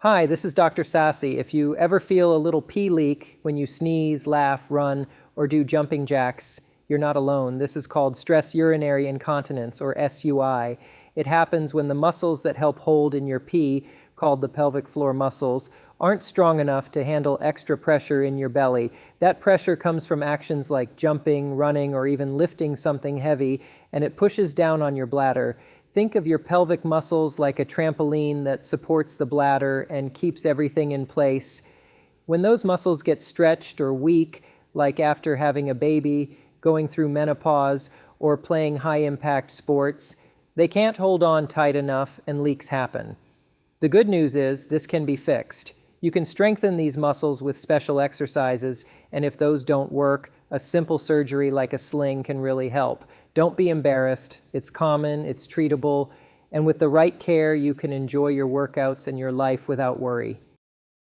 Hi, this is Dr. Sassy. If you ever feel a little pee leak when you sneeze, laugh, run, or do jumping jacks, you're not alone. This is called stress urinary incontinence, or SUI. It happens when the muscles that help hold in your pee, called the pelvic floor muscles, aren't strong enough to handle extra pressure in your belly. That pressure comes from actions like jumping, running, or even lifting something heavy, and it pushes down on your bladder. Think of your pelvic muscles like a trampoline that supports the bladder and keeps everything in place. When those muscles get stretched or weak, like after having a baby, going through menopause, or playing high-impact sports, they can't hold on tight enough and leaks happen. The good news is this can be fixed. You can strengthen these muscles with special exercises, and if those don't work, a simple surgery like a sling can really help. Don't be embarrassed. It's common, it's treatable, and with the right care, you can enjoy your workouts and your life without worry.